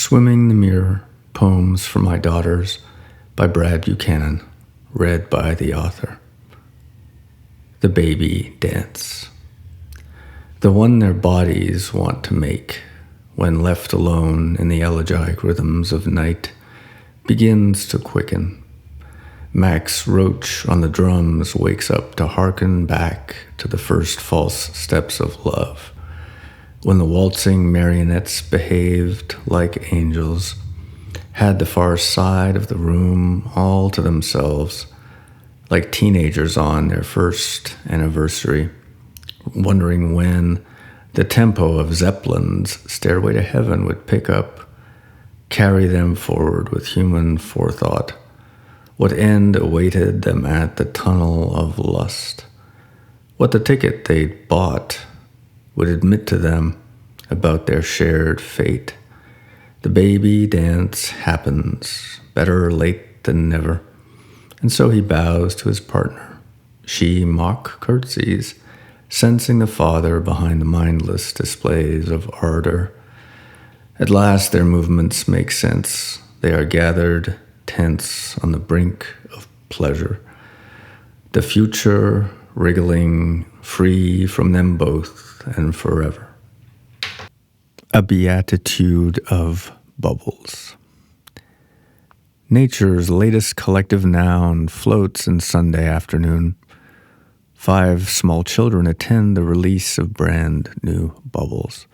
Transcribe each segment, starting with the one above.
Swimming the Mirror, Poems for My Daughters by Brad Buchanan, read by the author. The baby dance. The one their bodies want to make, when left alone in the elegiac rhythms of night, begins to quicken. Max Roach on the drums wakes up to hearken back to the first false steps of love, when the waltzing marionettes behaved like angels, had the far side of the room all to themselves, like teenagers on their first anniversary, wondering when the tempo of Zeppelin's Stairway to Heaven would pick up, carry them forward with human forethought, what end awaited them at the tunnel of lust, what the ticket they'd bought would admit to them about their shared fate. The baby dance happens, better late than never, and so he bows to his partner. She mock curtsies, sensing the father behind the mindless displays of ardor. At last their movements make sense. They are gathered tense on the brink of pleasure, the future wriggling free from them both and forever. A beatitude of bubbles. Nature's latest collective noun floats in Sunday afternoon. 5 small children attend the release of brand new bubbles.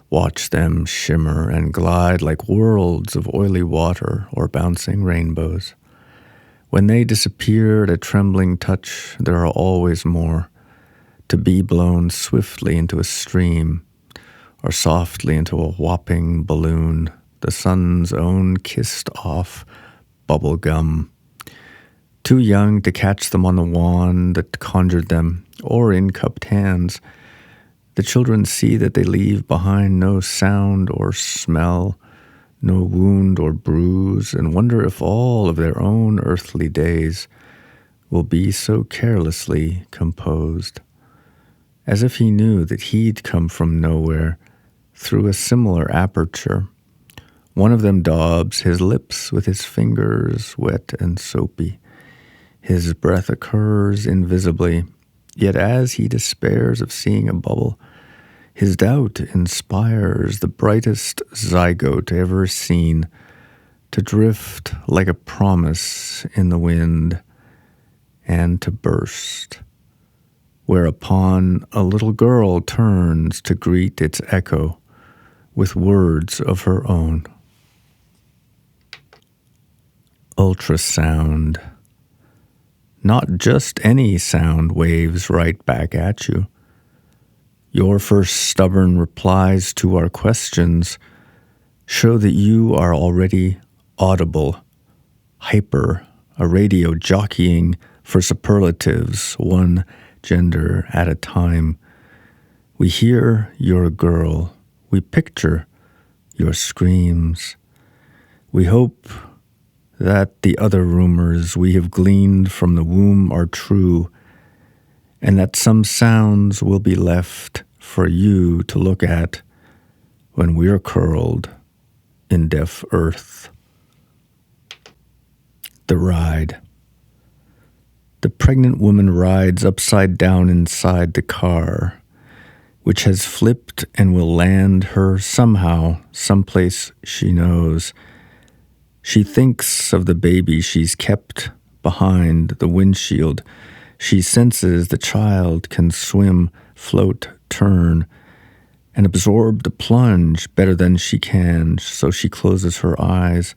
Watch them shimmer and glide like worlds of oily water or bouncing rainbows. When they disappear at a trembling touch, there are always more, to be blown swiftly into a stream, or softly into a whopping balloon, the sun's own kissed-off bubble gum. Too young to catch them on the wand that conjured them, or in cupped hands, the children see that they leave behind no sound or smell, no wound or bruise, and wonder if all of their own earthly days will be so carelessly composed. As if he knew that he'd come from nowhere, through a similar aperture. One of them daubs his lips with his fingers wet and soapy. His breath occurs invisibly, yet as he despairs of seeing a bubble, his doubt inspires the brightest zygote ever seen to drift like a promise in the wind and to burst, whereupon a little girl turns to greet its echo with words of her own. Ultrasound. Not just any sound waves right back at you. Your first stubborn replies to our questions show that you are already audible, hyper, a radio jockeying for superlatives, one gender at a time. We hear your girl. We picture your screams. We hope that the other rumors we have gleaned from the womb are true, and that some sounds will be left for you to look at when we're curled in deaf earth. The ride. The pregnant woman rides upside down inside the car, which has flipped and will land her somehow, someplace she knows. She thinks of the baby she's kept behind the windshield. She senses the child can swim, float, turn, and absorb the plunge better than she can, so she closes her eyes.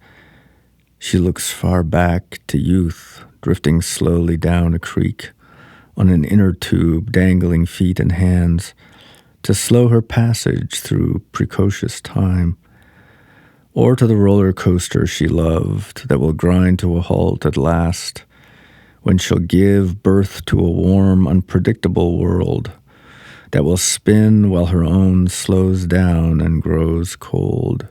She looks far back to youth, drifting slowly down a creek, on an inner tube, dangling feet and hands, to slow her passage through precocious time, or to the roller coaster she loved that will grind to a halt at last, when she'll give birth to a warm, unpredictable world that will spin while her own slows down and grows cold.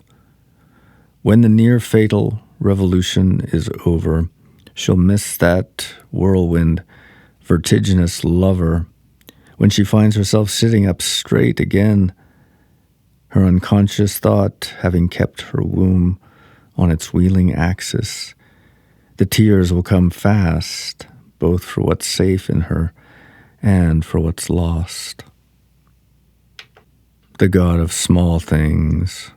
When the near-fatal revolution is over, she'll miss that whirlwind, vertiginous lover, when she finds herself sitting up straight again her unconscious thought having kept her womb on its wheeling axis. The tears will come fast, both for what's safe in her and for what's lost. The God of small things.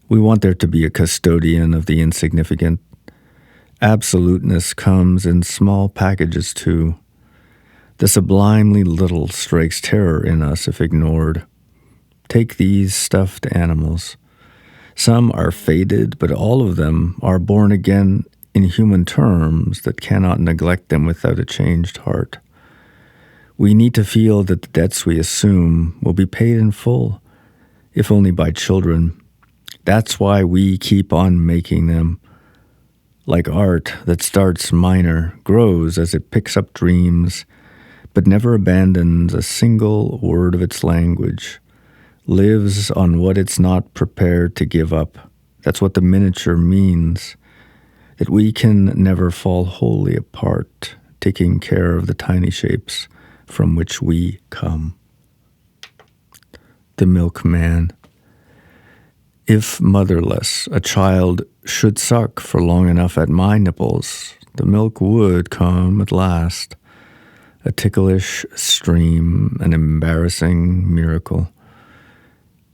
We want there to be a custodian of the insignificant. Absoluteness comes in small packages too. The sublimely little strikes terror in us if ignored. Take these stuffed animals. Some are faded, but all of them are born again in human terms that cannot neglect them without a changed heart. We need to feel that the debts we assume will be paid in full, if only by children. That's why we keep on making them. Like art that starts minor, grows as it picks up dreams, but never abandons a single word of its language, lives on what it's not prepared to give up. That's what the miniature means, that we can never fall wholly apart, taking care of the tiny shapes from which we come. The milkman. If motherless, a child should suck for long enough at my nipples, the milk would come at last. A ticklish stream, an embarrassing miracle.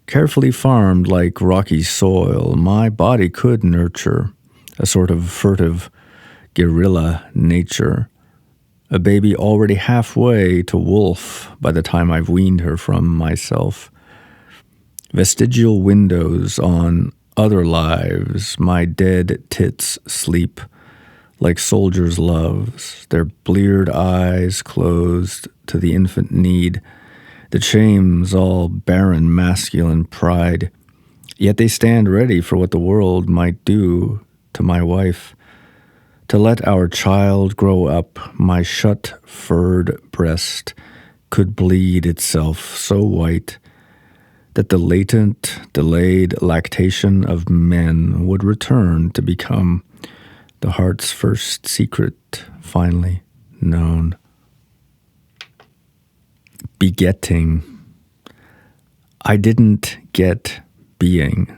Carefully farmed like rocky soil, my body could nurture a sort of furtive guerrilla nature. A baby already halfway to wolf by the time I've weaned her from myself. Vestigial windows on other lives, my dead tits sleep like soldiers' loves, their bleared eyes closed to the infant need that shames all barren masculine pride. Yet they stand ready for what the world might do to my wife. To let our child grow up, my shut furred breast could bleed itself so white that the latent, delayed lactation of men would return to become the heart's first secret, finally known. Begetting. I didn't get being.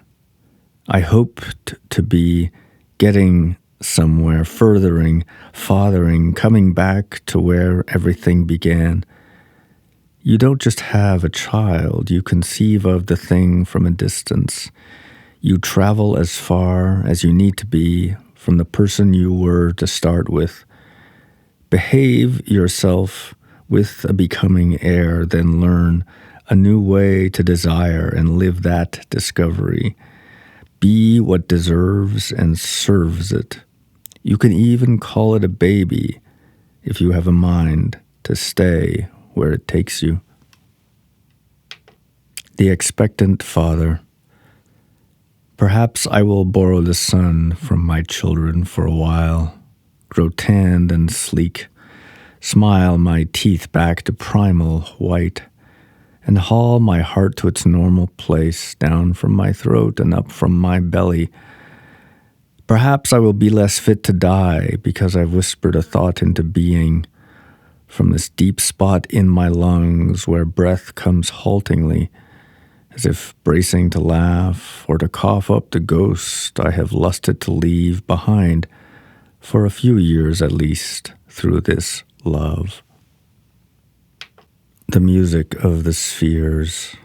I hoped to be getting somewhere, furthering, fathering, coming back to where everything began. You don't just have a child, you conceive of the thing from a distance. You travel as far as you need to be from the person you were to start with. Behave yourself with a becoming air, then learn a new way to desire and live that discovery. Be what deserves and serves it. You can even call it a baby if you have a mind to stay where it takes you. The expectant father. Perhaps I will borrow the sun from my children for a while, grow tanned and sleek, smile my teeth back to primal white, and haul my heart to its normal place, down from my throat and up from my belly. Perhaps I will be less fit to die because I've whispered a thought into being from this deep spot in my lungs where breath comes haltingly, as if bracing to laugh or to cough up the ghost I have lusted to leave behind for a few years at least through this love. The music of the spheres,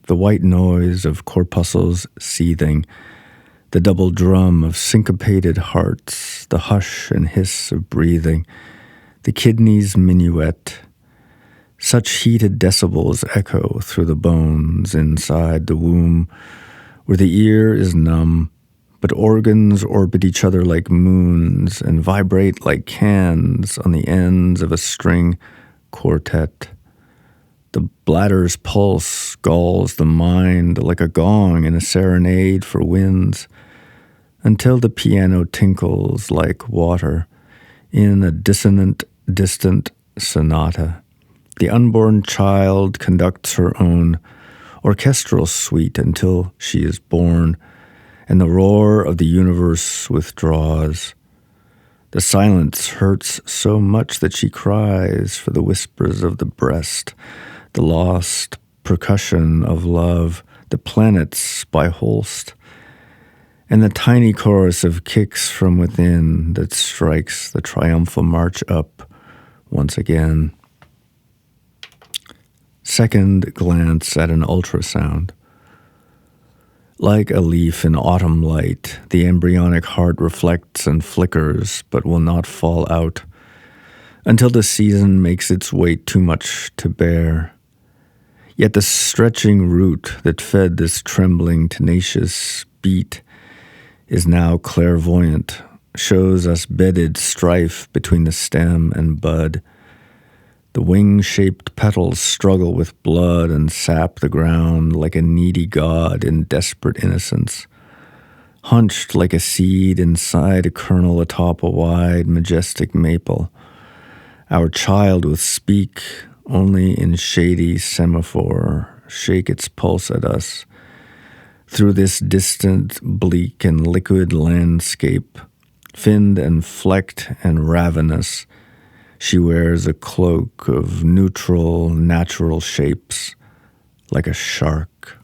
the white noise of corpuscles seething, the double drum of syncopated hearts, the hush and hiss of breathing, the kidney's minuet. Such heated decibels echo through the bones inside the womb, where the ear is numb, but organs orbit each other like moons and vibrate like cans on the ends of a string quartet. The bladder's pulse galls the mind like a gong in a serenade for winds, until the piano tinkles like water in a dissonant, distant sonata. The unborn child conducts her own orchestral suite until she is born, and the roar of the universe withdraws. The silence hurts so much that she cries for the whispers of the breast, the lost percussion of love, the planets by Holst, and the tiny chorus of kicks from within that strikes the triumphal march up once again. Second glance at an ultrasound. Like a leaf in autumn light, the embryonic heart reflects and flickers, but will not fall out until the season makes its weight too much to bear. Yet the stretching root that fed this trembling, tenacious beat is now clairvoyant, shows us bedded strife between the stem and bud. The wing-shaped petals struggle with blood and sap the ground like a needy god in desperate innocence, hunched like a seed inside a kernel atop a wide, majestic maple. Our child will speak only in shady semaphore, shake its pulse at us. Through this distant, bleak, and liquid landscape, finned and flecked and ravenous, she wears a cloak of neutral, natural shapes, like a shark.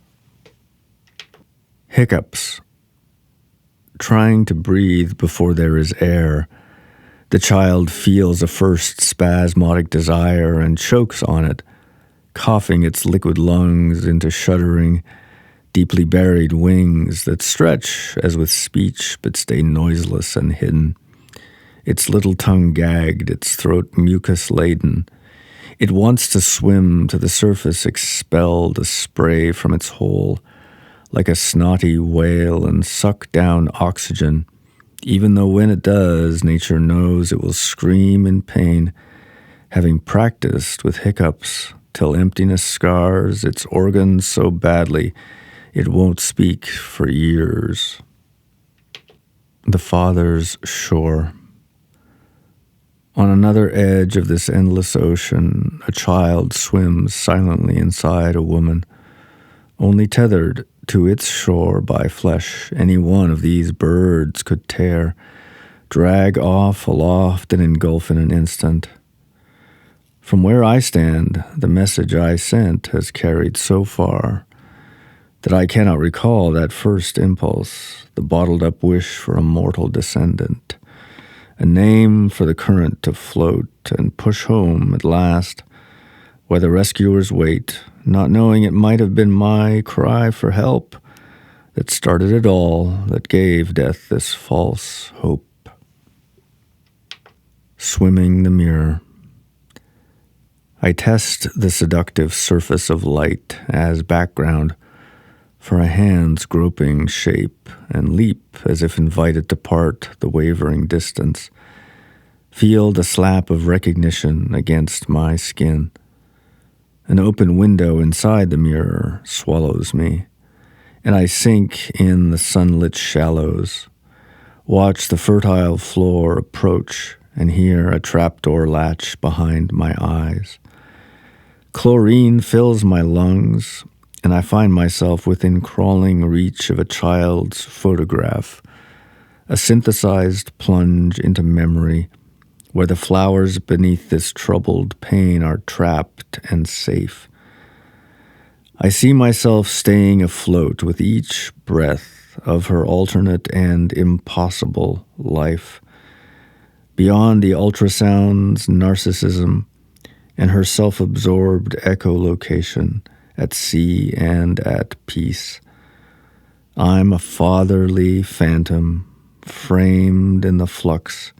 Hiccups. Trying to breathe before there is air, the child feels a first spasmodic desire and chokes on it, coughing its liquid lungs into shuddering, deeply buried wings that stretch as with speech but stay noiseless and hidden. Its little tongue gagged, its throat mucus-laden. It wants to swim to the surface, expel the spray from its hole like a snotty whale and suck down oxygen, even though when it does, nature knows it will scream in pain, having practiced with hiccups till emptiness scars its organs so badly it won't speak for years. The father's shore. On another edge of this endless ocean, a child swims silently inside a woman, only tethered to its shore by flesh any one of these birds could tear, drag off aloft and engulf in an instant. From where I stand, the message I sent has carried so far that I cannot recall that first impulse, the bottled-up wish for a mortal descendant, a name for the current to float and push home at last, where the rescuers wait, not knowing it might have been my cry for help that started it all, that gave death this false hope. Swimming the mirror. I test the seductive surface of light as background for a hand's groping shape and leap as if invited to part the wavering distance. Feel the slap of recognition against my skin. An open window inside the mirror swallows me, and I sink in the sunlit shallows, watch the fertile floor approach, and hear a trapdoor latch behind my eyes. Chlorine fills my lungs, and I find myself within crawling reach of a child's photograph, a synthesized plunge into memory, where the flowers beneath this troubled pane are trapped and safe. I see myself staying afloat with each breath of her alternate and impossible life, beyond the ultrasound's narcissism and her self-absorbed echolocation at sea and at peace. I'm a fatherly phantom framed in the flux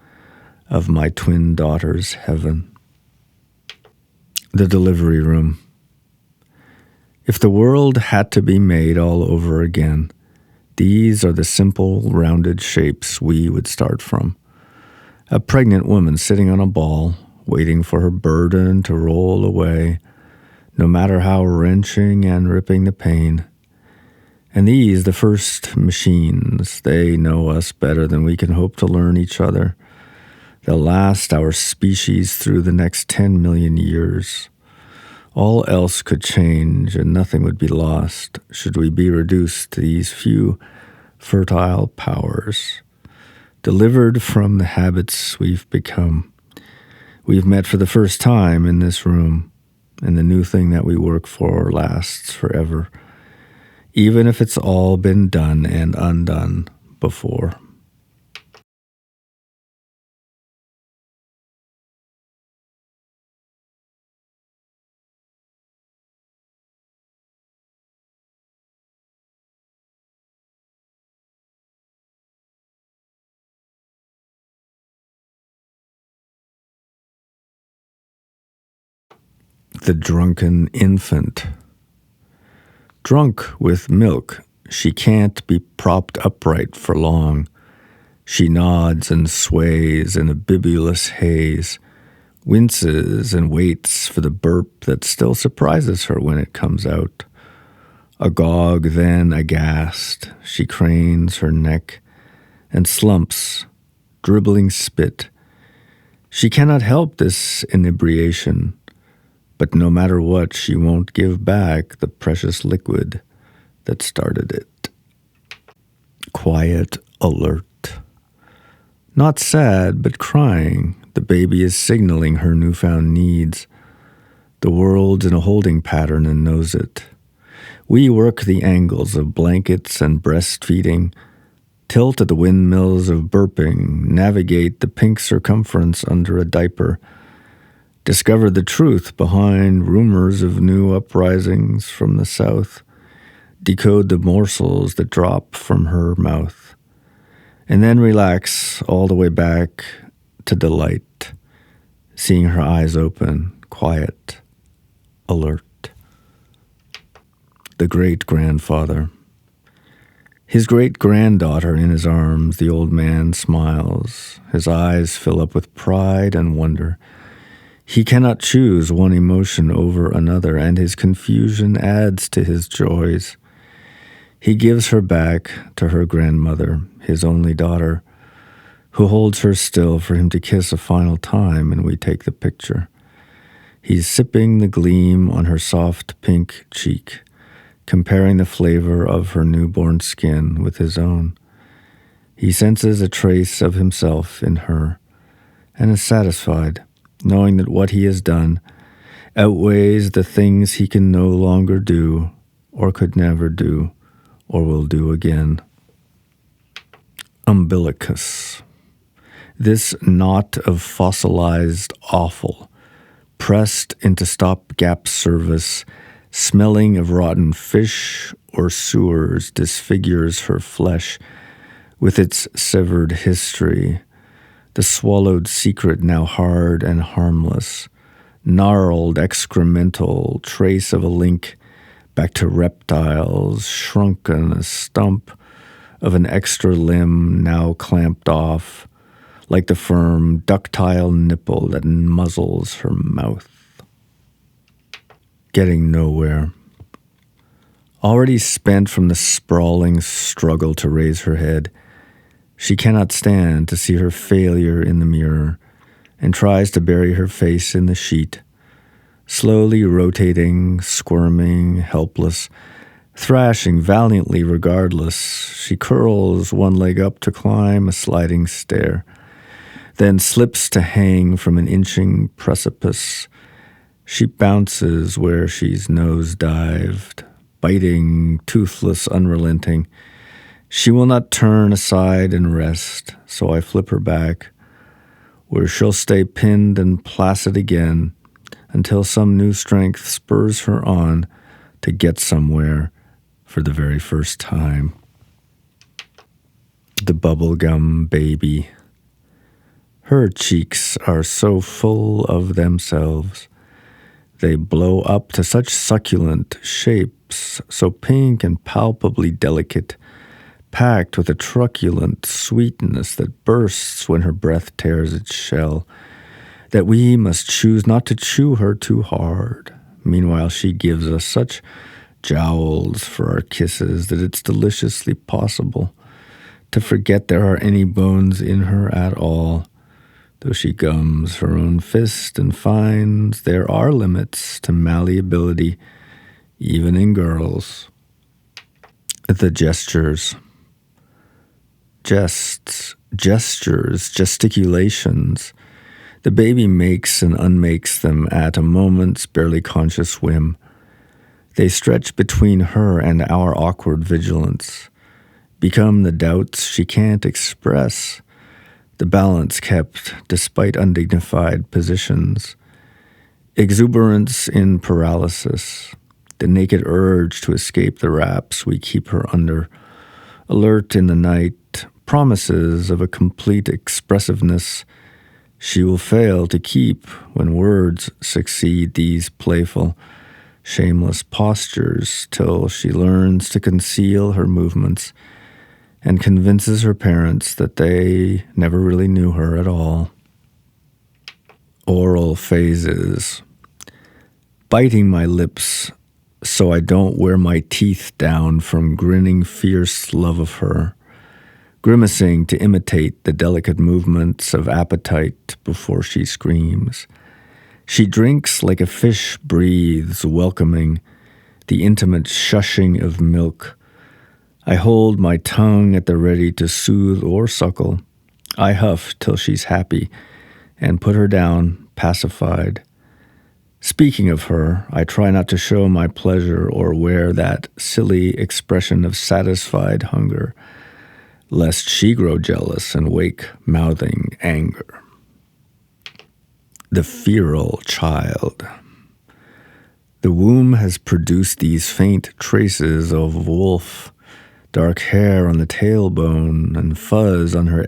of my twin daughter's heaven. The delivery room. If the world had to be made all over again, these are the simple, rounded shapes we would start from. A pregnant woman sitting on a ball, waiting for her burden to roll away, no matter how wrenching and ripping the pain. And these, the first machines, they know us better than we can hope to learn each other. They'll last our species through the next 10 million years. All else could change and nothing would be lost should we be reduced to these few fertile powers, delivered from the habits we've become. We've met for the first time in this room, and the new thing that we work for lasts forever, even if it's all been done and undone before. The drunken infant. Drunk with milk, she can't be propped upright for long. She nods and sways in a bibulous haze, winces and waits for the burp that still surprises her when it comes out. Agog, then aghast, she cranes her neck and slumps, dribbling spit. She cannot help this inebriation, but no matter what, she won't give back the precious liquid that started it. Quiet, alert. Not sad, but crying, the baby is signaling her newfound needs. The world's in a holding pattern and knows it. We work the angles of blankets and breastfeeding, tilt at the windmills of burping, navigate the pink circumference under a diaper, discover the truth behind rumors of new uprisings from the south, decode the morsels that drop from her mouth, and then relax all the way back to delight, seeing her eyes open, quiet, alert. The great-grandfather. His great-granddaughter in his arms, the old man smiles. His eyes fill up with pride and wonder. He cannot choose one emotion over another, and his confusion adds to his joys. He gives her back to her grandmother, his only daughter, who holds her still for him to kiss a final time, and we take the picture. He's sipping the gleam on her soft pink cheek, comparing the flavor of her newborn skin with his own. He senses a trace of himself in her, and is satisfied, knowing that what he has done outweighs the things he can no longer do, or could never do, or will do again. Umbilicus. This knot of fossilized offal, pressed into stopgap service, smelling of rotten fish or sewers, disfigures her flesh with its severed history. The swallowed secret now hard and harmless, gnarled excremental trace of a link back to reptiles, shrunken a stump of an extra limb now clamped off, like the firm, ductile nipple that muzzles her mouth. Getting nowhere. Already spent from the sprawling struggle to raise her head, she cannot stand to see her failure in the mirror and tries to bury her face in the sheet, slowly rotating, squirming, helpless, thrashing valiantly regardless. She curls one leg up to climb a sliding stair, then slips to hang from an inching precipice. She bounces where she's nose-dived, biting, toothless, unrelenting. She will not turn aside and rest, so I flip her back, where she'll stay pinned and placid again until some new strength spurs her on to get somewhere for the very first time. The bubblegum baby. Her cheeks are so full of themselves. They blow up to such succulent shapes, so pink and palpably delicate, packed with a truculent sweetness that bursts when her breath tears its shell, that we must choose not to chew her too hard. Meanwhile, she gives us such jowls for our kisses that it's deliciously possible to forget there are any bones in her at all, though she gums her own fist and finds there are limits to malleability, even in girls. The gestures. Gestures, gesticulations. The baby makes and unmakes them at a moment's barely conscious whim. They stretch between her and our awkward vigilance, become the doubts she can't express, the balance kept despite undignified positions, exuberance in paralysis, the naked urge to escape the wraps we keep her under, alert in the night, promises of a complete expressiveness she will fail to keep when words succeed these playful, shameless postures till she learns to conceal her movements and convinces her parents that they never really knew her at all. Oral phases. Biting my lips so I don't wear my teeth down from grinning fierce love of her, grimacing to imitate the delicate movements of appetite before she screams. She drinks like a fish breathes, welcoming the intimate shushing of milk. I hold my tongue at the ready to soothe or suckle. I huff till she's happy and put her down, pacified. Speaking of her, I try not to show my pleasure or wear that silly expression of satisfied hunger, lest she grow jealous and wake mouthing anger. The feral child. The womb has produced these faint traces of wolf, dark hair on the tailbone and fuzz on her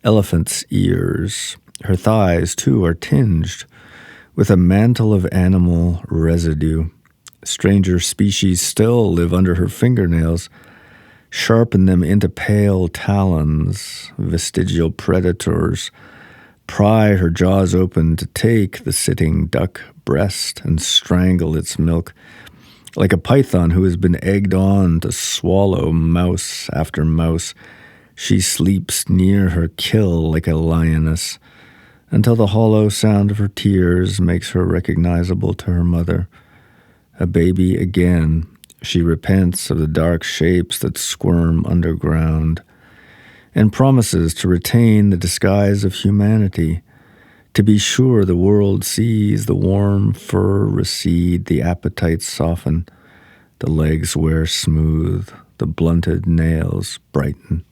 elephant's ears. Her thighs, too, are tinged with a mantle of animal residue. Stranger species still live under her fingernails, sharpen them into pale talons. Vestigial predators pry her jaws open to take the sitting duck breast and strangle its milk, like a python who has been egged on to swallow mouse after mouse. She sleeps near her kill like a lioness, until the hollow sound of her tears makes her recognizable to her mother. A baby again, she repents of the dark shapes that squirm underground, and promises to retain the disguise of humanity, to be sure the world sees the warm fur recede, the appetite soften, the legs wear smooth, the blunted nails brighten.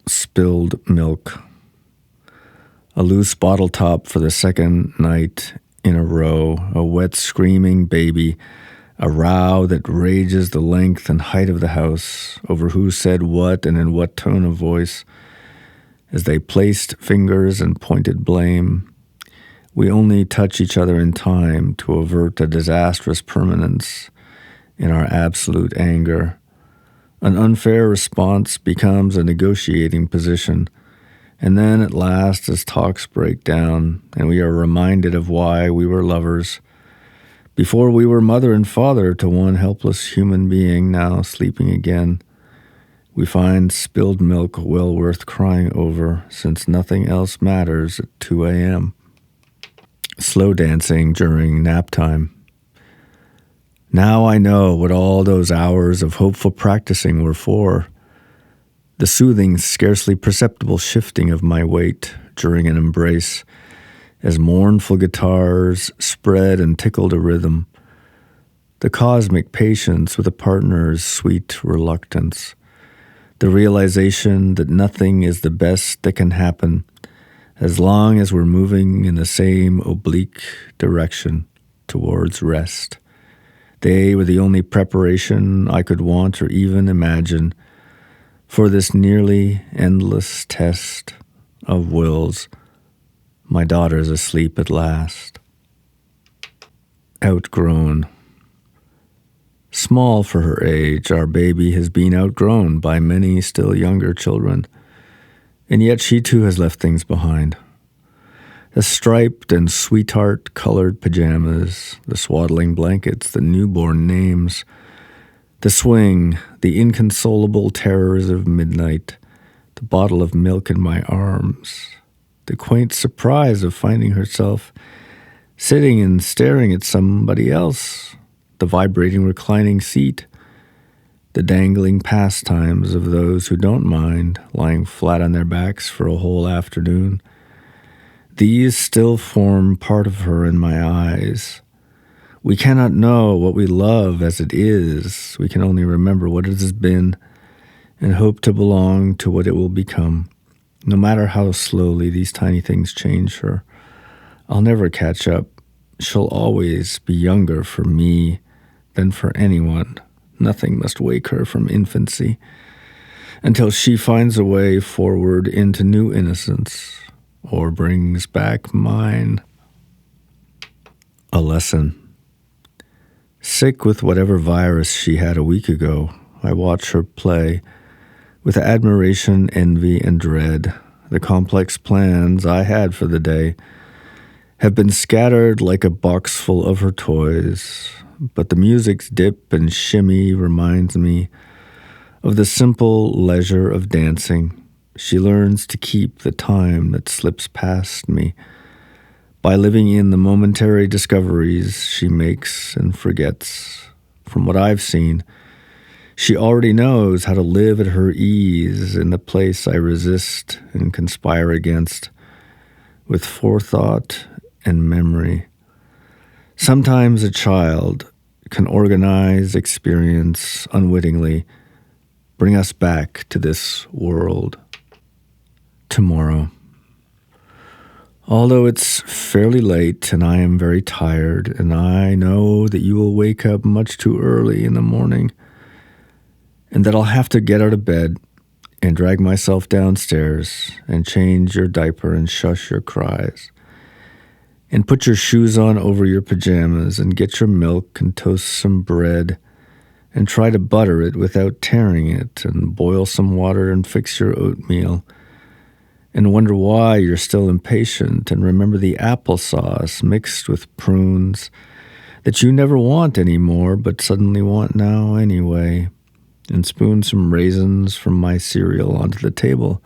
Spilled milk. A loose bottle top for the second night in a row, a wet screaming baby, a row that rages the length and height of the house, over who said what and in what tone of voice. As they placed fingers and pointed blame, we only touch each other in time to avert a disastrous permanence in our absolute anger. An unfair response becomes a negotiating position, and then at last, as talks break down, and we are reminded of why we were lovers, before we were mother and father to one helpless human being now sleeping again, we find spilled milk well worth crying over, since nothing else matters at 2 a.m. Slow dancing during nap time. Now I know what all those hours of hopeful practicing were for. The soothing, scarcely perceptible shifting of my weight during an embrace, as mournful guitars spread and tickled a rhythm. The cosmic patience with a partner's sweet reluctance. The realization that nothing is the best that can happen as long as we're moving in the same oblique direction towards rest. They were the only preparation I could want or even imagine for this nearly endless test of wills. My daughter's asleep at last. Outgrown. Small for her age, our baby has been outgrown by many still younger children, and yet she too has left things behind. The striped and sweetheart-colored pajamas, the swaddling blankets, the newborn names, the swing, the inconsolable terrors of midnight, the bottle of milk in my arms, the quaint surprise of finding herself sitting and staring at somebody else, the vibrating reclining seat, the dangling pastimes of those who don't mind lying flat on their backs for a whole afternoon, These still form part of her in my eyes. We cannot know what we love as it is. We can only remember what it has been and hope to belong to what it will become. No matter how slowly these tiny things change her, I'll never catch up. She'll always be younger for me than for anyone. Nothing must wake her from infancy until she finds a way forward into new innocence or brings back mine. A lesson. Sick with whatever virus she had a week ago, I watch her play with admiration, envy, and dread. The complex plans I had for the day have been scattered like a box full of her toys, but the music's dip and shimmy reminds me of the simple leisure of dancing. She learns to keep the time that slips past me by living in the momentary discoveries she makes and forgets. From what I've seen, she already knows how to live at her ease in the place I resist and conspire against, with forethought and memory. Sometimes a child can organize experience unwittingly, bring us back to this world. Tomorrow. Although it's fairly late and I am very tired, and I know that you will wake up much too early in the morning, and that I'll have to get out of bed and drag myself downstairs and change your diaper and shush your cries, and put your shoes on over your pajamas and get your milk and toast some bread and try to butter it without tearing it and boil some water and fix your oatmeal and wonder why you're still impatient and remember the applesauce mixed with prunes that you never want anymore but suddenly want now anyway, and spoon some raisins from my cereal onto the table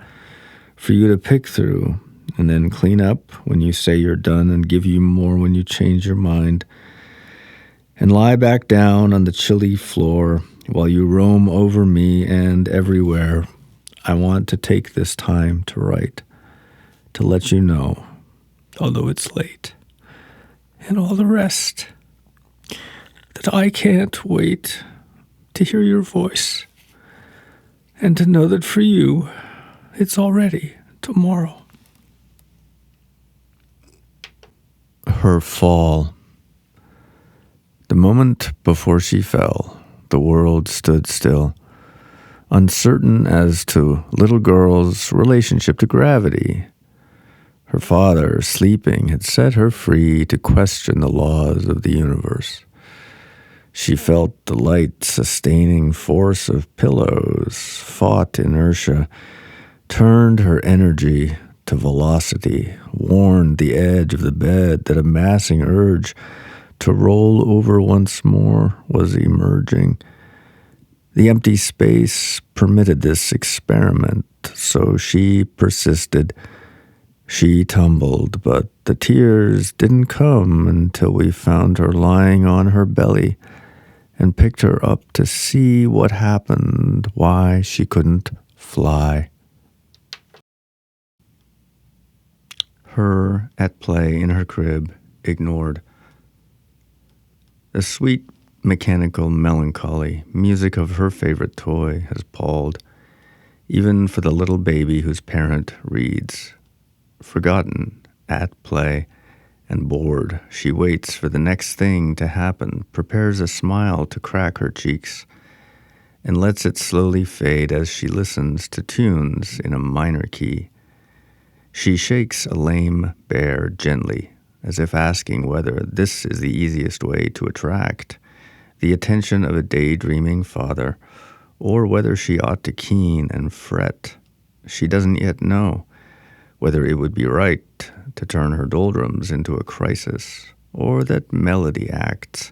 for you to pick through, and then clean up when you say you're done and give you more when you change your mind, and lie back down on the chilly floor while you roam over me and everywhere. I want to take this time to write, to let you know, although it's late, and all the rest, that I can't wait to hear your voice, and to know that for you, it's already tomorrow. Her fall. The moment before she fell, the world stood still, uncertain as to little girl's relationship to gravity. Her father, sleeping, had set her free to question the laws of the universe. She felt the light-sustaining force of pillows, fought inertia, turned her energy to velocity, warned the edge of the bed that a massing urge to roll over once more was emerging. The empty space permitted this experiment, so she persisted. She tumbled, but the tears didn't come until we found her lying on her belly and picked her up to see what happened, why she couldn't fly. Her at play in her crib, ignored. The sweet mechanical melancholy music of her favorite toy has palled, even for the little baby whose parent reads. Forgotten, at play, and bored, she waits for the next thing to happen, prepares a smile to crack her cheeks, and lets it slowly fade as she listens to tunes in a minor key. She shakes a lame bear gently, as if asking whether this is the easiest way to attract the attention of a daydreaming father, or whether she ought to keen and fret. She doesn't yet know whether it would be right to turn her doldrums into a crisis, or that melody acts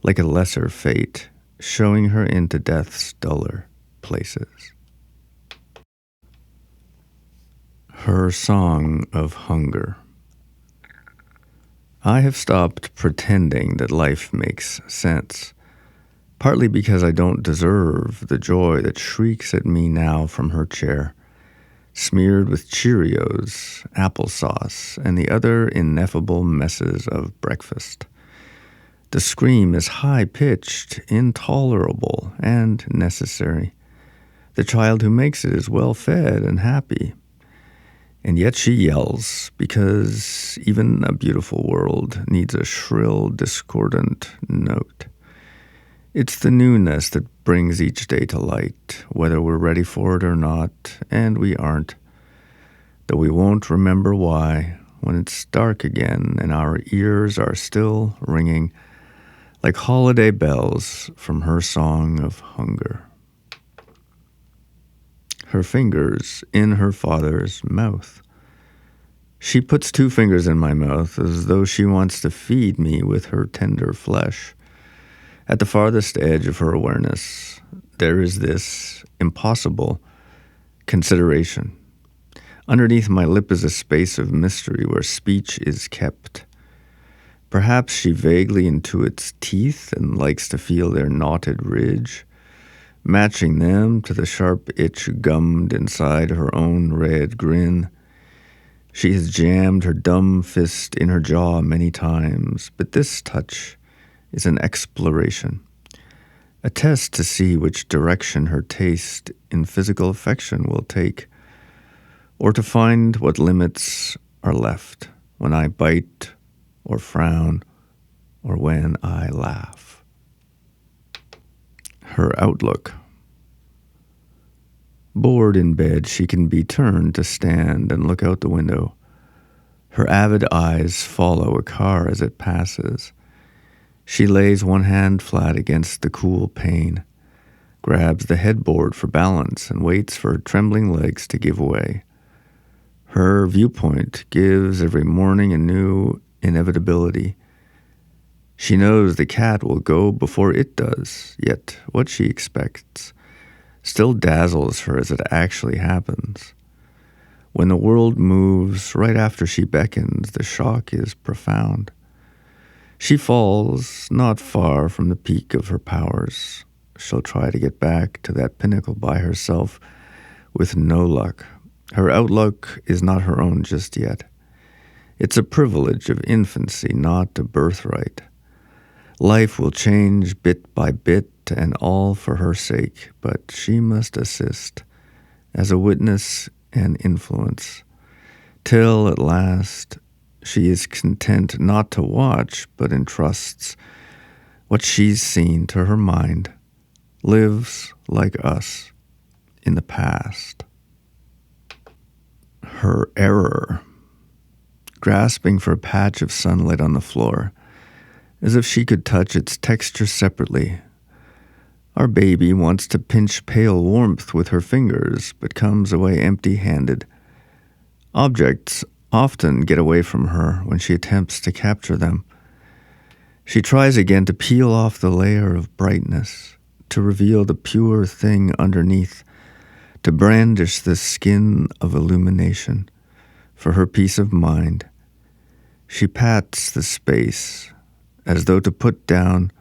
like a lesser fate, showing her into death's duller places. Her song of hunger. I have stopped pretending that life makes sense, partly because I don't deserve the joy that shrieks at me now from her chair. smeared with Cheerios, applesauce, and the other ineffable messes of breakfast. The scream is high-pitched, intolerable, and necessary. The child who makes it is well-fed and happy. And yet she yells, because even a beautiful world needs a shrill, discordant note. It's the newness that brings each day to light, whether we're ready for it or not, and we aren't. Though we won't remember why when it's dark again and our ears are still ringing like holiday bells from her song of hunger. Her fingers in her father's mouth. She puts 2 fingers in my mouth as though she wants to feed me with her tender flesh. At the farthest edge of her awareness, there is this impossible consideration. Underneath my lip is a space of mystery where speech is kept. Perhaps she vaguely intuits teeth and likes to feel their knotted ridge, matching them to the sharp itch gummed inside her own red grin. She has jammed her dumb fist in her jaw many times, but this touch is an exploration, a test to see which direction her taste in physical affection will take, or to find what limits are left when I bite or frown or when I laugh. Her outlook. Bored in bed, she can be turned to stand and look out the window. Her avid eyes follow a car as it passes. She lays one hand flat against the cool pane, grabs the headboard for balance, and waits for her trembling legs to give way. Her viewpoint gives every morning a new inevitability. She knows the cat will go before it does, yet what she expects still dazzles her as it actually happens. When the world moves right after she beckons, the shock is profound. She falls not far from the peak of her powers. She'll try to get back to that pinnacle by herself with no luck. Her outlook is not her own just yet. It's a privilege of infancy, not a birthright. Life will change bit by bit and all for her sake, but she must assist as a witness and influence, till at last she is content not to watch, but entrusts what she's seen to her mind, lives like us in the past. Her error, grasping for a patch of sunlight on the floor, as if she could touch its texture separately. Our baby wants to pinch pale warmth with her fingers, but comes away empty-handed. Objects often get away from her when she attempts to capture them. She tries again to peel off the layer of brightness, to reveal the pure thing underneath, to brandish the skin of illumination for her peace of mind. She pats the space as though to put down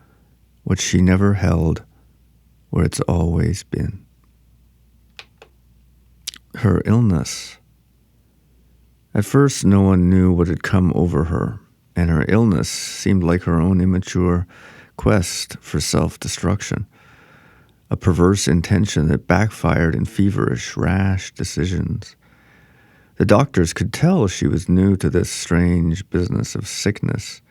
what she never held where it's always been. Her illness. At first, no one knew what had come over her, and her illness seemed like her own immature quest for self-destruction, a perverse intention that backfired in feverish, rash decisions. The doctors could tell she was new to this strange business of sickness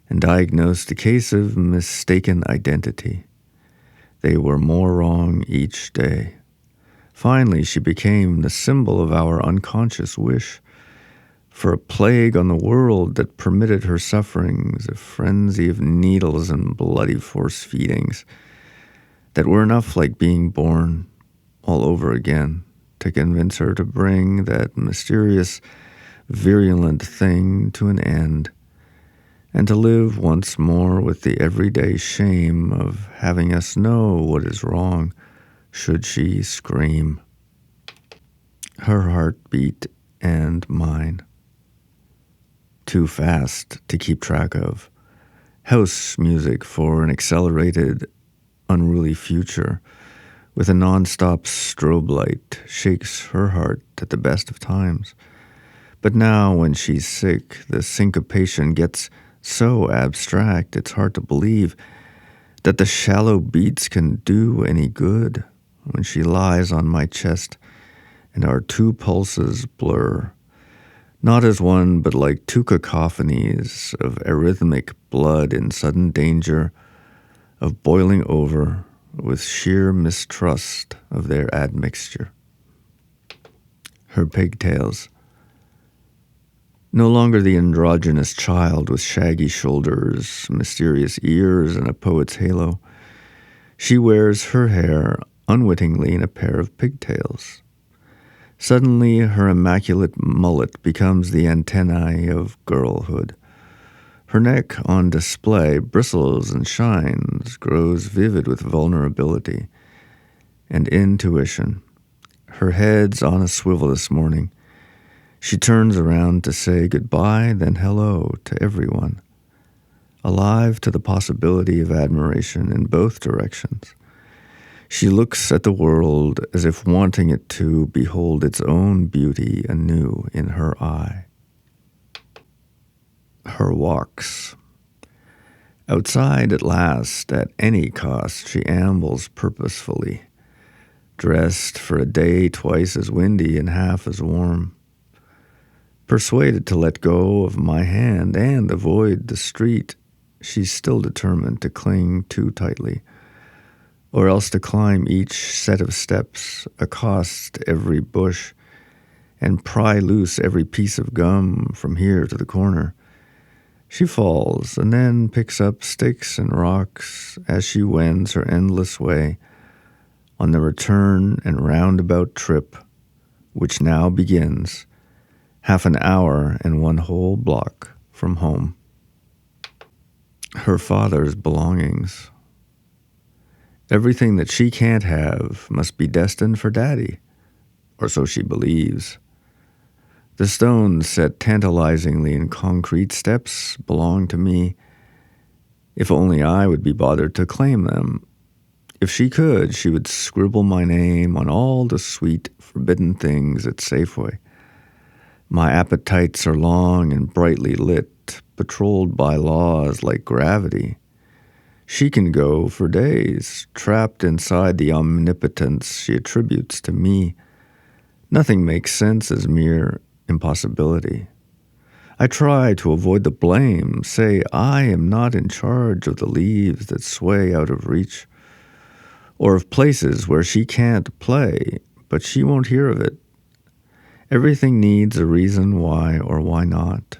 and diagnosed a case of mistaken identity. They were more wrong each day. Finally, she became the symbol of our unconscious wish for a plague on the world that permitted her sufferings, a frenzy of needles and bloody force feedings that were enough like being born all over again to convince her to bring that mysterious, virulent thing to an end, and to live once more with the everyday shame of having us know what is wrong should she scream. Her heartbeat and mine. Too fast to keep track of. House music for an accelerated, unruly future with a non-stop strobe light, shakes her heart at the best of times. But now when she's sick, the syncopation gets so abstract it's hard to believe that the shallow beats can do any good when she lies on my chest and our two pulses blur, not as one but like two cacophonies of arrhythmic blood in sudden danger of boiling over with sheer mistrust of their admixture. Her pigtails, no longer the androgynous child with shaggy shoulders, mysterious ears, and a poet's halo, she wears her hair unwittingly in a pair of pigtails. Suddenly, her immaculate mullet becomes the antennae of girlhood. Her neck on display bristles and shines, grows vivid with vulnerability and intuition. Her head's on a swivel this morning. She turns around to say goodbye, then hello to everyone, alive to the possibility of admiration in both directions. She looks at the world as if wanting it to behold its own beauty anew in her eye. Her walks. Outside at last, at any cost, she ambles purposefully, dressed for a day twice as windy and half as warm. Persuaded to let go of my hand and avoid the street, she's still determined to cling too tightly, or else to climb each set of steps, accost every bush, and pry loose every piece of gum from here to the corner. She falls and then picks up sticks and rocks as she wends her endless way on the return and roundabout trip, which now begins half an hour and one whole block from home. Her father's belongings. Everything that she can't have must be destined for Daddy, or so she believes. The stones set tantalizingly in concrete steps belong to me. If only I would be bothered to claim them. If she could, she would scribble my name on all the sweet, forbidden things at Safeway. My appetites are long and brightly lit, patrolled by laws like gravity. She can go for days, trapped inside the omnipotence she attributes to me. Nothing makes sense as mere impossibility. I try to avoid the blame, say I am not in charge of the leaves that sway out of reach, or of places where she can't play, but she won't hear of it. Everything needs a reason why or why not,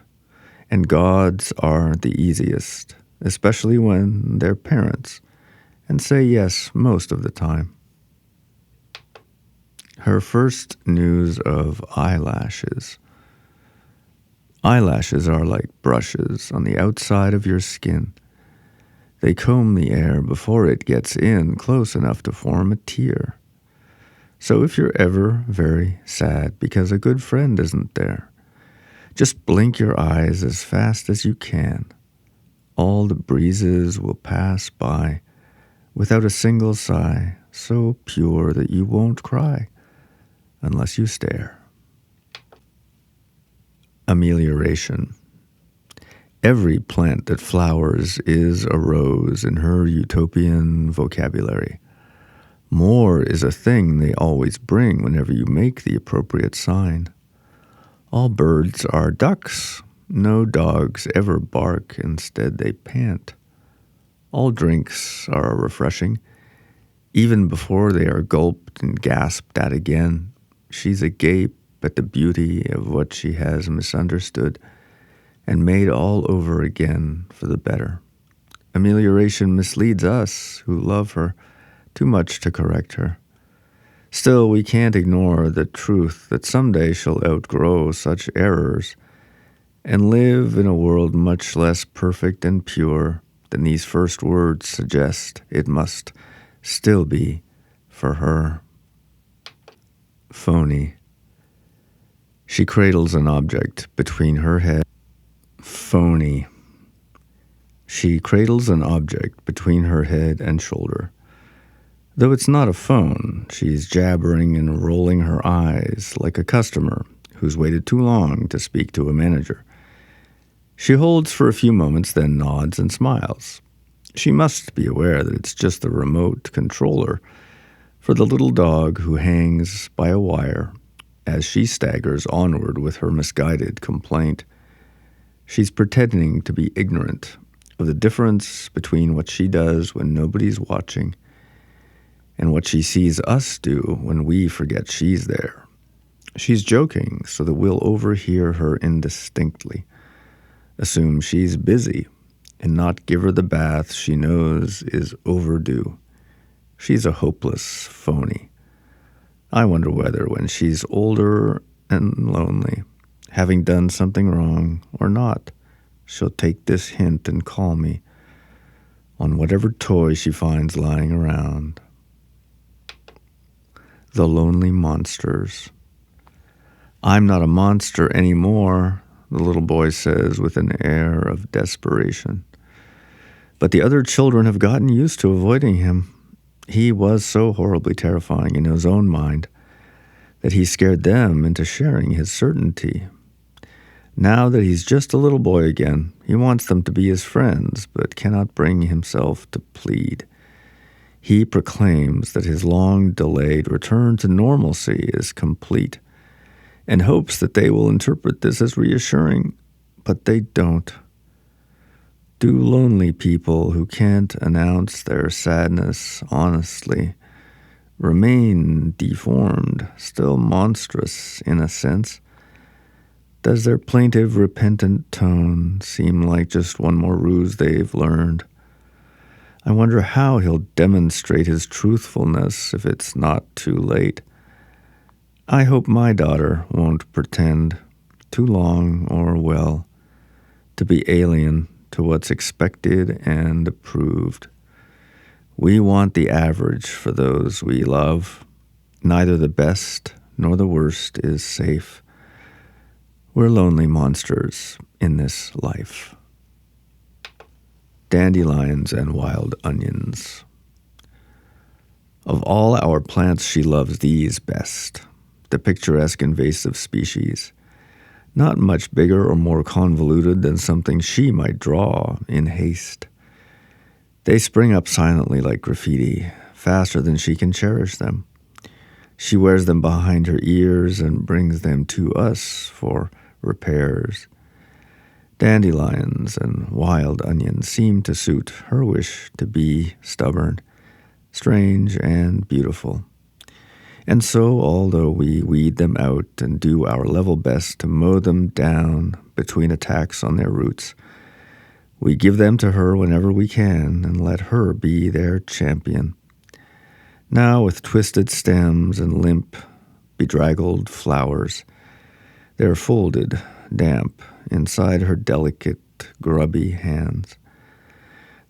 and gods are the easiest, especially when they're parents, and say yes most of the time. Her first news of eyelashes. Eyelashes are like brushes on the outside of your skin. They comb the air before it gets in close enough to form a tear. So if you're ever very sad because a good friend isn't there, just blink your eyes as fast as you can. All the breezes will pass by without a single sigh, so pure that you won't cry unless you stare. Amelioration. Every plant that flowers is a rose in her utopian vocabulary. More is a thing they always bring whenever you make the appropriate sign. All birds are ducks. No dogs ever bark, instead they pant. All drinks are refreshing, even before they are gulped and gasped at again. She's agape at the beauty of what she has misunderstood and made all over again for the better. Amelioration misleads us who love her too much to correct her. Still, we can't ignore the truth that someday she'll outgrow such errors and live in a world much less perfect and pure than these first words suggest it must still be for her. Phony. She cradles an object between her head. Phony. She cradles an object between her head and shoulder. Though it's not a phone, she's jabbering and rolling her eyes like a customer who's waited too long to speak to a manager. She holds for a few moments, then nods and smiles. She must be aware that it's just the remote controller for the little dog who hangs by a wire as she staggers onward with her misguided complaint. She's pretending to be ignorant of the difference between what she does when nobody's watching and what she sees us do when we forget she's there. She's joking so that we'll overhear her indistinctly, assume she's busy, and not give her the bath she knows is overdue. She's a hopeless phony. I wonder whether when she's older and lonely, having done something wrong or not, she'll take this hint and call me on whatever toy she finds lying around. The Lonely Monsters. I'm not a monster anymore, the little boy says with an air of desperation. But the other children have gotten used to avoiding him. He was so horribly terrifying in his own mind that he scared them into sharing his certainty. Now that he's just a little boy again, he wants them to be his friends, but cannot bring himself to plead. He proclaims that his long-delayed return to normalcy is complete and hopes that they will interpret this as reassuring, but they don't. Do lonely people who can't announce their sadness honestly remain deformed, still monstrous in a sense? Does their plaintive, repentant tone seem like just one more ruse they've learned? I wonder how he'll demonstrate his truthfulness if it's not too late. I hope my daughter won't pretend, too long or well, to be alien to what's expected and approved. We want the average for those we love. Neither the best nor the worst is safe. We're lonely monsters in this life. Dandelions and wild onions. Of all our plants, she loves these best, the picturesque invasive species, not much bigger or more convoluted than something she might draw in haste. They spring up silently like graffiti, faster than she can cherish them. She wears them behind her ears and brings them to us for repairs. Dandelions and wild onions seem to suit her wish to be stubborn, strange, and beautiful. And so, although we weed them out and do our level best to mow them down between attacks on their roots, we give them to her whenever we can and let her be their champion. Now, with twisted stems and limp, bedraggled flowers, they're folded, damp, inside her delicate, grubby hands,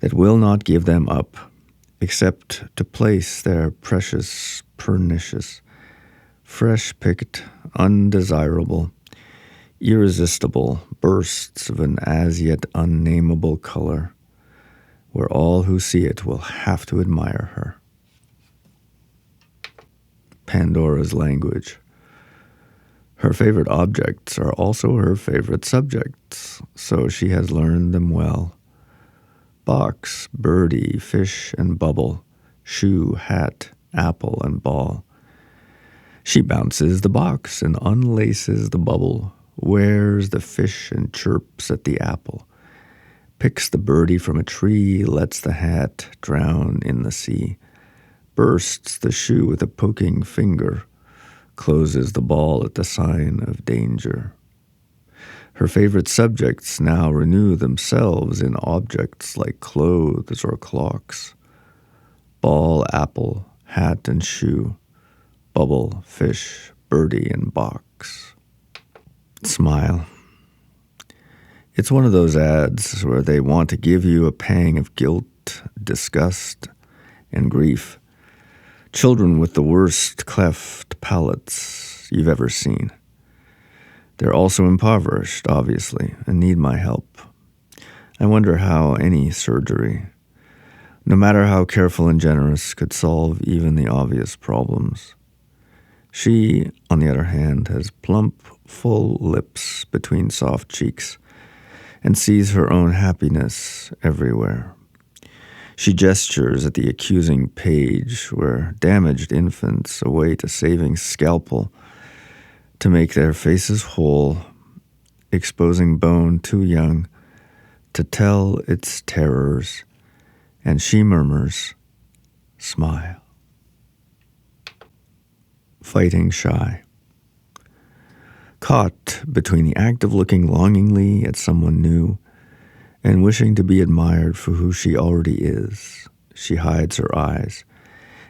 that will not give them up, except to place their precious, pernicious, fresh-picked, undesirable, irresistible bursts of an as-yet unnameable color, where all who see it will have to admire her. Pandora's language. Her favorite objects are also her favorite subjects, so she has learned them well. Box, birdie, fish, and bubble, shoe, hat, apple, and ball. She bounces the box and unlaces the bubble, wears the fish and chirps at the apple, picks the birdie from a tree, lets the hat drown in the sea, bursts the shoe with a poking finger, closes the ball at the sign of danger. Her favorite subjects now renew themselves in objects like clothes or clocks. Ball, apple, hat, and shoe, bubble, fish, birdie, and box. Smile. It's one of those ads where they want to give you a pang of guilt, disgust, and grief. Children with the worst cleft palates you've ever seen. They're also impoverished, obviously, and need my help. I wonder how any surgery no matter how careful and generous, could solve even the obvious problems. She, on the other hand, has plump, full lips between soft cheeks and sees her own happiness everywhere. She gestures at the accusing page where damaged infants await a saving scalpel to make their faces whole, exposing bone too young to tell its terrors, and she murmurs, "Smile." Fighting shy. Caught between the act of looking longingly at someone new and wishing to be admired for who she already is, she hides her eyes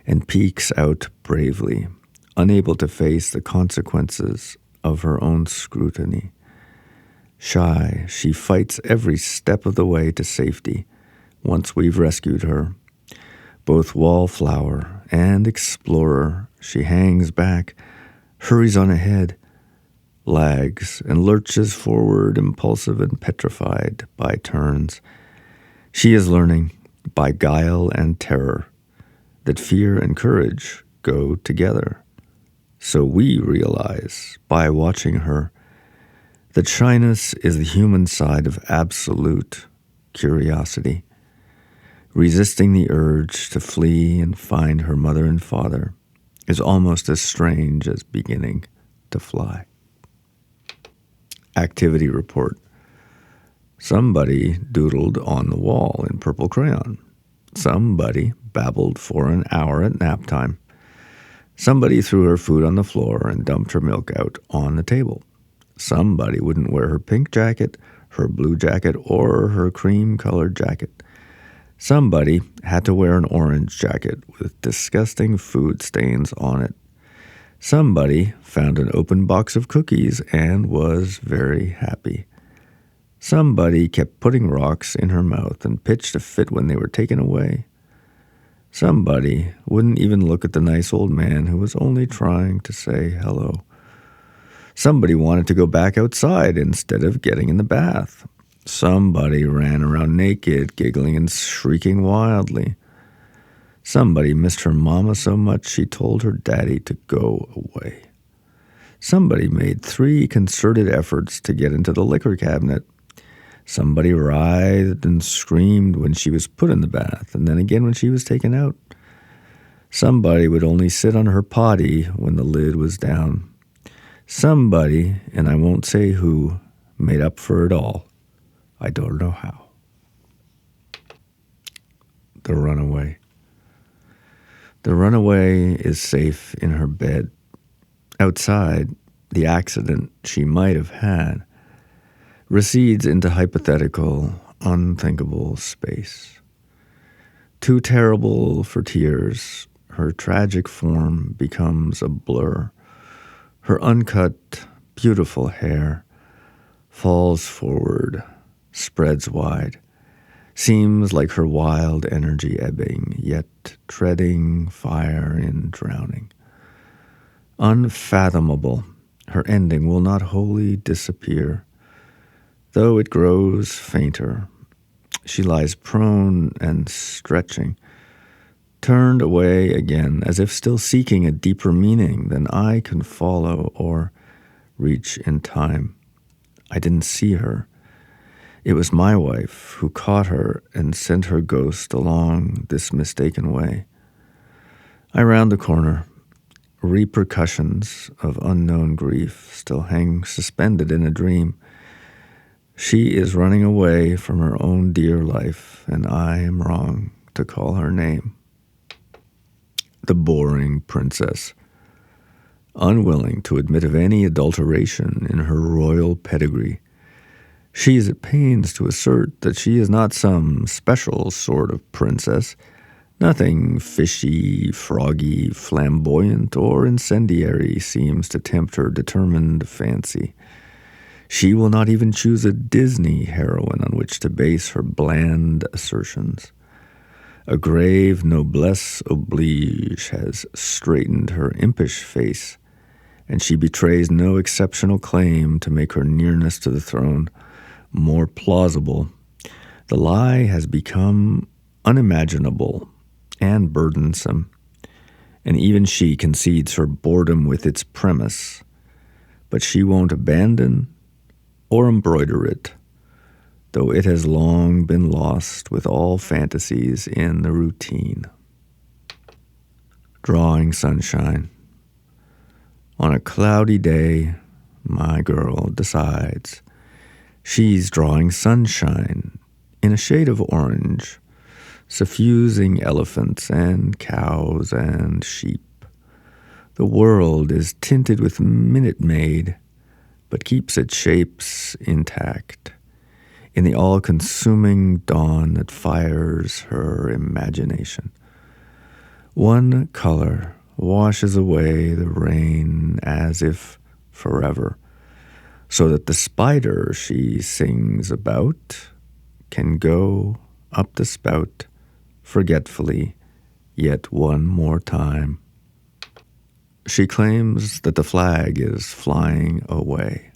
and peeks out bravely, unable to face the consequences of her own scrutiny. Shy, she fights every step of the way to safety once we've rescued her. Both wallflower and explorer, she hangs back, hurries on ahead, lags, and lurches forward, impulsive and petrified by turns. She is learning, by guile and terror, that fear and courage go together. So we realize, by watching her, that shyness is the human side of absolute curiosity. Resisting the urge to flee and find her mother and father is almost as strange as beginning to fly. Activity report. Somebody doodled on the wall in purple crayon. Somebody babbled for an hour at nap time. Somebody threw her food on the floor and dumped her milk out on the table. Somebody wouldn't wear her pink jacket, her blue jacket, or her cream-colored jacket. Somebody had to wear an orange jacket with disgusting food stains on it. Somebody found an open box of cookies and was very happy. Somebody kept putting rocks in her mouth and pitched a fit when they were taken away. Somebody wouldn't even look at the nice old man who was only trying to say hello. Somebody wanted to go back outside instead of getting in the bath. Somebody ran around naked, giggling and shrieking wildly. Somebody missed her mama so much she told her daddy to go away. Somebody made 3 concerted efforts to get into the liquor cabinet. Somebody writhed and screamed when she was put in the bath, and then again when she was taken out. Somebody would only sit on her potty when the lid was down. Somebody, and I won't say who, made up for it all. I don't know how. The runaway. The runaway is safe in her bed. Outside, the accident she might have had recedes into hypothetical, unthinkable space. Too terrible for tears, her tragic form becomes a blur. Her uncut, beautiful hair falls forward, spreads wide, seems like her wild energy ebbing, yet treading fire in drowning. Unfathomable, her ending will not wholly disappear, though it grows fainter. She lies prone and stretching, turned away again, as if still seeking a deeper meaning than I can follow or reach in time. I didn't see her. It was my wife who caught her and sent her ghost along this mistaken way. I round the corner. Repercussions of unknown grief still hang suspended in a dream. She is running away from her own dear life, and I am wrong to call her name. The boring princess. Unwilling to admit of any adulteration in her royal pedigree, she is at pains to assert that she is not some special sort of princess, nothing fishy, froggy, flamboyant, or incendiary seems to tempt her determined fancy. She will not even choose a Disney heroine on which to base her bland assertions. A grave noblesse oblige has straightened her impish face, and she betrays no exceptional claim to make her nearness to the throne more plausible. The lie has become unimaginable and burdensome, and even she concedes her boredom with its premise, but she won't abandon or embroider it, though it has long been lost with all fantasies in the routine. Drawing sunshine. On a cloudy day, my girl decides she's drawing sunshine in a shade of orange, suffusing elephants and cows and sheep. The world is tinted with Minute Maid, but keeps its shapes intact in the all-consuming dawn that fires her imagination. One color washes away the rain as if forever, so that the spider she sings about can go up the spout forgetfully yet one more time. She claims that the flag is flying away.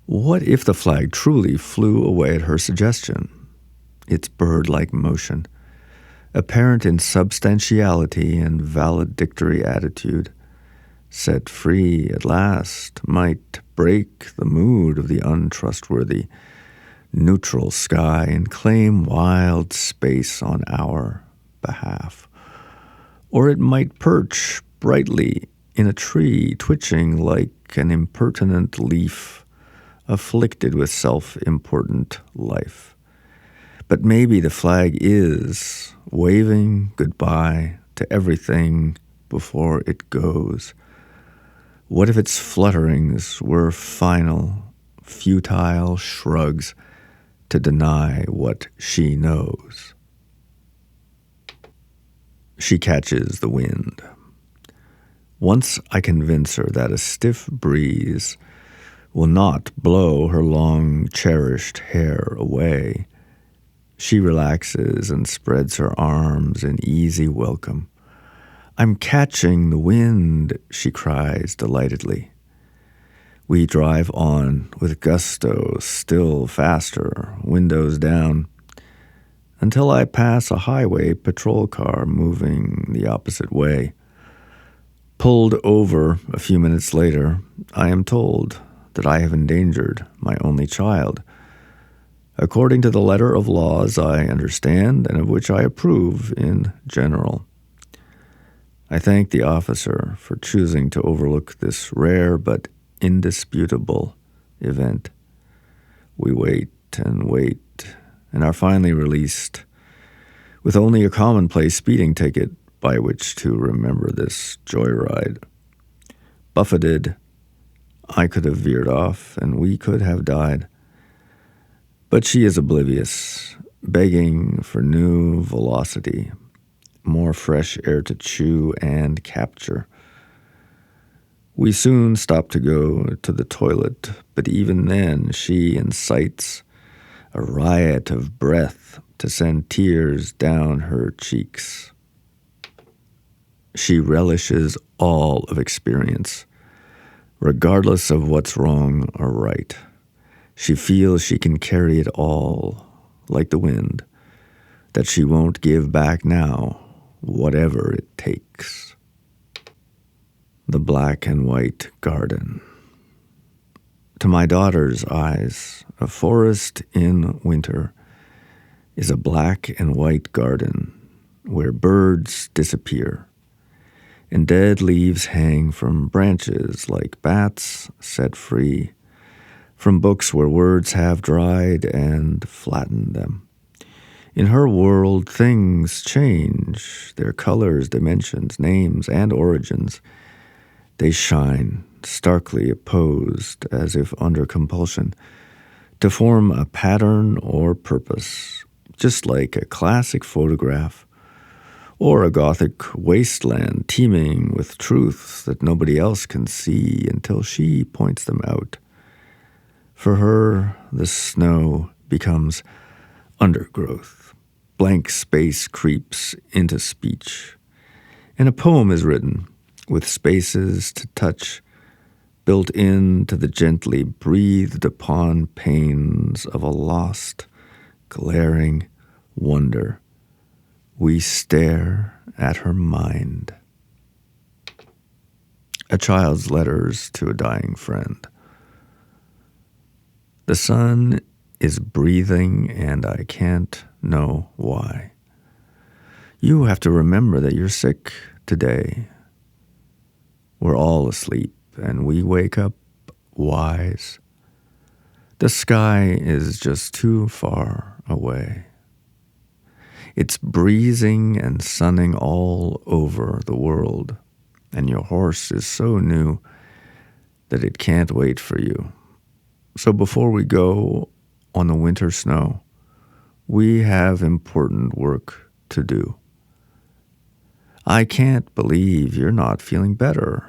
What if the flag truly flew away at her suggestion? Its bird-like motion, apparent in substantiality and valedictory attitude, set free at last, might break the mood of the untrustworthy, neutral sky and claim wild space on our behalf. Or it might perch brightly in a tree, twitching like an impertinent leaf, afflicted with self-important life. But maybe the flag is waving goodbye to everything before it goes. What if its flutterings were final, futile shrugs to deny what she knows? She catches the wind. Once I convince her that a stiff breeze will not blow her long-cherished hair away, she relaxes and spreads her arms in easy welcome. "I'm catching the wind," she cries delightedly. We drive on with gusto, still faster, windows down, until I pass a highway patrol car moving the opposite way. Pulled over a few minutes later, I am told that I have endangered my only child, according to the letter of laws I understand and of which I approve in general. I thank the officer for choosing to overlook this rare but indisputable event. We wait and are finally released, with only a commonplace speeding ticket by which to remember this joyride. Buffeted, I could have veered off, and we could have died. But she is oblivious, begging for new velocity, more fresh air to chew and capture. We soon stop to go to the toilet, but even then she incites a riot of breath to send tears down her cheeks. She relishes all of experience, regardless of what's wrong or right. She feels she can carry it all, like the wind, that she won't give back now, whatever it takes. The black and white garden. To my daughter's eyes, a forest in winter is a black and white garden where birds disappear and dead leaves hang from branches like bats set free from books where words have dried and flattened them. In her world, things change, their colors, dimensions, names, and origins. They shine, starkly opposed, as if under compulsion, to form a pattern or purpose, just like a classic photograph or a Gothic wasteland teeming with truths that nobody else can see until she points them out. For her, the snow becomes undergrowth. Blank space creeps into speech. And a poem is written, with spaces to touch, built into the gently breathed upon panes of a lost, glaring, wonder. We stare at her mind. A child's letters to a dying friend. The sun is breathing and I can't know why. You have to remember that you're sick today. We're all asleep and we wake up wise. The sky is just too far away. It's breezing and sunning all over the world, and your horse is so new that it can't wait for you. So before we go on the winter snow, we have important work to do. I can't believe you're not feeling better.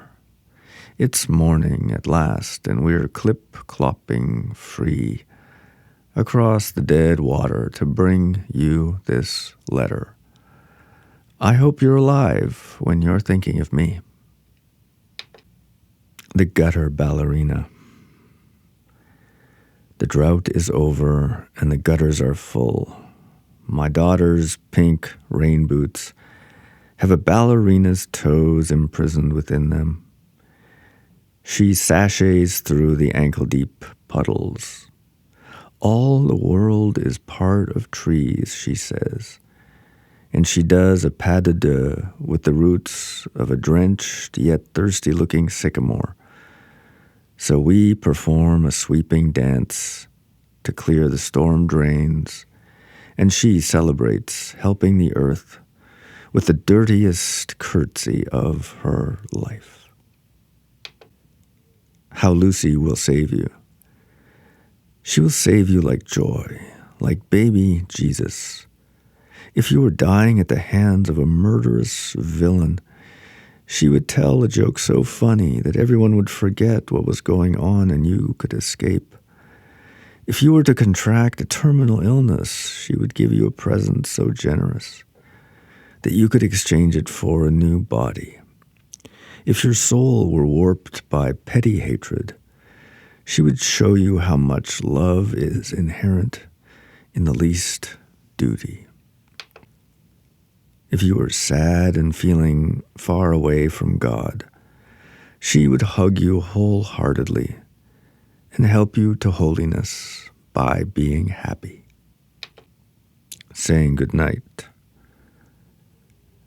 It's morning at last, and we're clip-clopping free across the dead water to bring you this letter. I hope you're alive when you're thinking of me. The gutter ballerina. The drought is over and the gutters are full. My daughter's pink rain boots have a ballerina's toes imprisoned within them. She sashays through the ankle-deep puddles. All the world is part of trees, she says, and she does a pas de deux with the roots of a drenched yet thirsty-looking sycamore. So we perform a sweeping dance to clear the storm drains, and she celebrates helping the earth with the dirtiest curtsy of her life. How Lucy will save you. She will save you like joy, like baby Jesus. If you were dying at the hands of a murderous villain, she would tell a joke so funny that everyone would forget what was going on and you could escape. If you were to contract a terminal illness, she would give you a present so generous that you could exchange it for a new body. If your soul were warped by petty hatred, she would show you how much love is inherent in the least duty. If you were sad and feeling far away from God, she would hug you wholeheartedly and help you to holiness by being happy. Saying goodnight.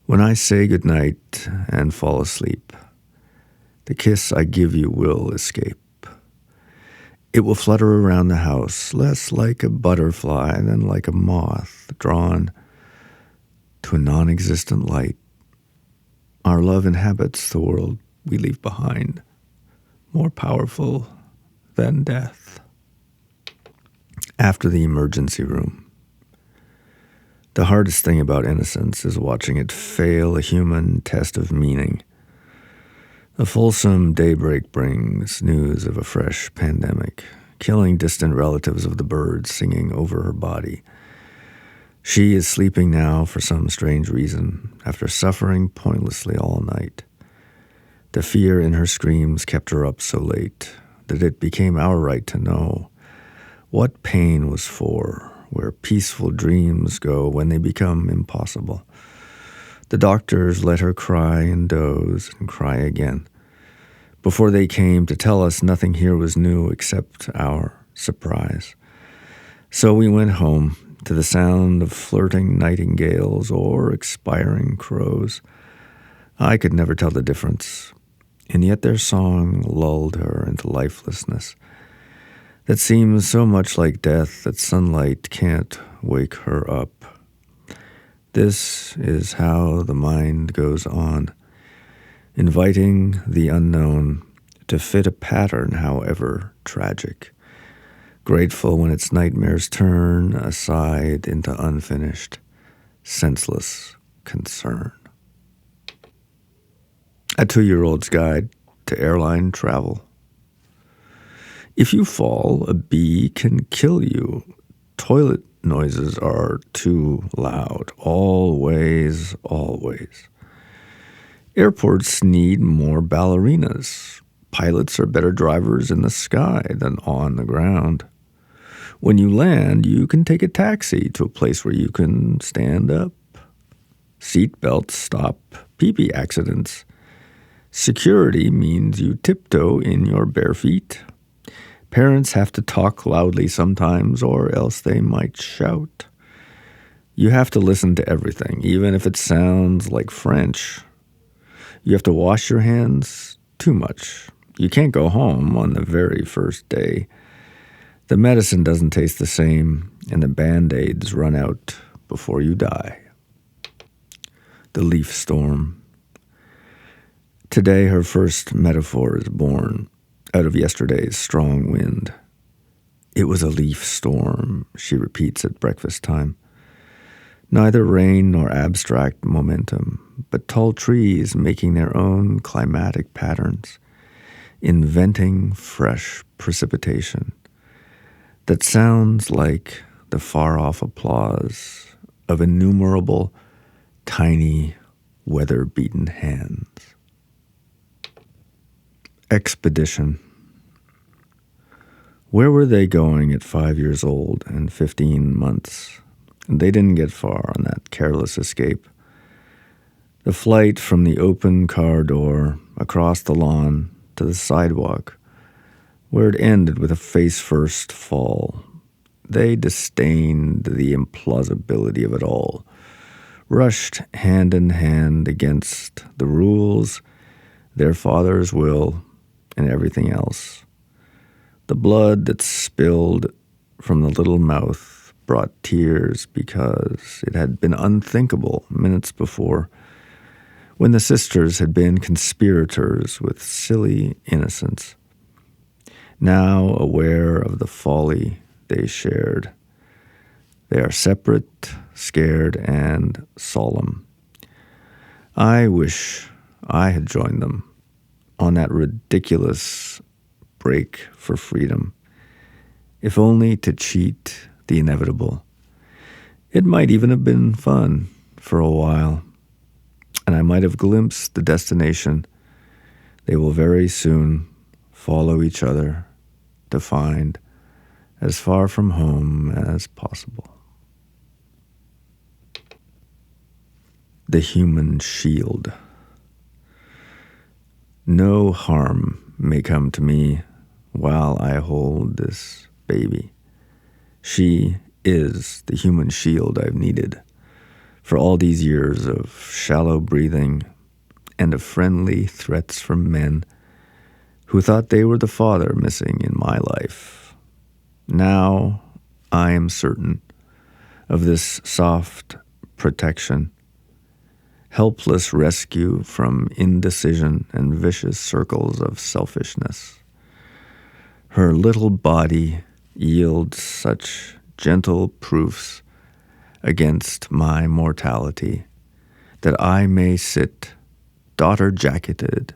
When I say goodnight and fall asleep, the kiss I give you will escape. It will flutter around the house, less like a butterfly than like a moth drawn to a non-existent light. Our love inhabits the world we leave behind, more powerful than death. After the emergency room. The hardest thing about innocence is watching it fail a human test of meaning. A fulsome daybreak brings news of a fresh pandemic, killing distant relatives of the birds singing over her body. She is sleeping now for some strange reason, after suffering pointlessly all night. The fear in her screams kept her up so late that it became our right to know what pain was for, where peaceful dreams go when they become impossible. The doctors let her cry and doze and cry again, before they came to tell us nothing here was new except our surprise. So we went home to the sound of flirting nightingales or expiring crows. I could never tell the difference, and yet their song lulled her into lifelessness that seems so much like death that sunlight can't wake her up. This is how the mind goes on, inviting the unknown to fit a pattern however tragic, grateful when its nightmares turn aside into unfinished, senseless concern. A 2-year-old's guide to airline travel. If you fall, a bee can kill you. Toilet noises are too loud. Always, always. Airports need more ballerinas. Pilots are better drivers in the sky than on the ground. When you land, you can take a taxi to a place where you can stand up. Seatbelts stop pee-pee accidents. Security means you tiptoe in your bare feet. Parents have to talk loudly sometimes, or else they might shout. You have to listen to everything, even if it sounds like French. You have to wash your hands too much. You can't go home on the very first day. The medicine doesn't taste the same, and the Band-Aids run out before you die. The leaf storm. Today, her first metaphor is born out of yesterday's strong wind. It was a leaf storm, she repeats at breakfast time. Neither rain nor abstract momentum, but tall trees making their own climatic patterns, inventing fresh precipitation that sounds like the far-off applause of innumerable tiny, weather-beaten hands. Expedition. Where were they going at 5 years old and 15 months? They didn't get far on that careless escape. The flight from the open car door across the lawn to the sidewalk, where it ended with a face-first fall. They disdained the implausibility of it all, rushed hand in hand against the rules, their father's will, and everything else. The blood that spilled from the little mouth brought tears because it had been unthinkable minutes before, when the sisters had been conspirators with silly innocence. Now aware of the folly they shared, they are separate, scared, and solemn. I wish I had joined them on that ridiculous break for freedom, if only to cheat the inevitable. It might even have been fun for a while, and I might have glimpsed the destination they will very soon follow each other to find as far from home as possible. The human shield. No harm may come to me while I hold this baby. She is the human shield I've needed for all these years of shallow breathing and of friendly threats from men who thought they were the father missing in my life. Now I am certain of this soft protection, helpless rescue from indecision and vicious circles of selfishness. Her little body yields such gentle proofs against my mortality that I may sit daughter-jacketed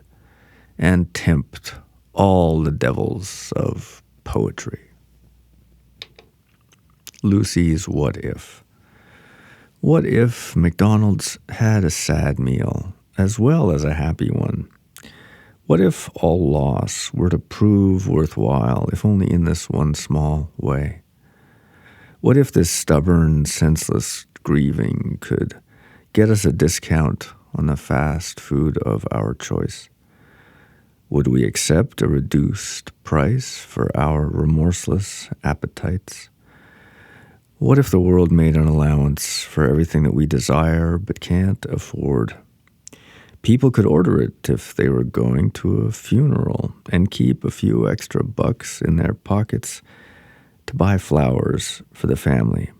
and tempt all the devils of poetry. Lucy's What If. What if McDonald's had a sad meal as well as a happy one? What if all loss were to prove worthwhile, if only in this one small way? What if this stubborn, senseless grieving could get us a discount on the fast food of our choice? Would we accept a reduced price for our remorseless appetites? What if the world made an allowance for everything that we desire but can't afford? People could order it if they were going to a funeral and keep a few extra bucks in their pockets to buy flowers for the family.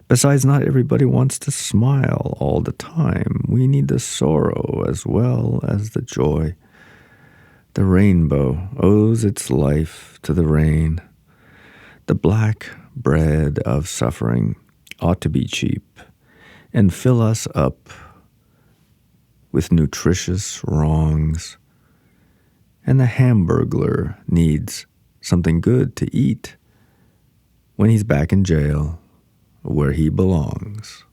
Besides, not everybody wants to smile all the time. We need the sorrow as well as the joy. The rainbow owes its life to the rain. The black bread of suffering ought to be cheap and fill us up with nutritious wrongs. And the hamburglar needs something good to eat when he's back in jail where he belongs.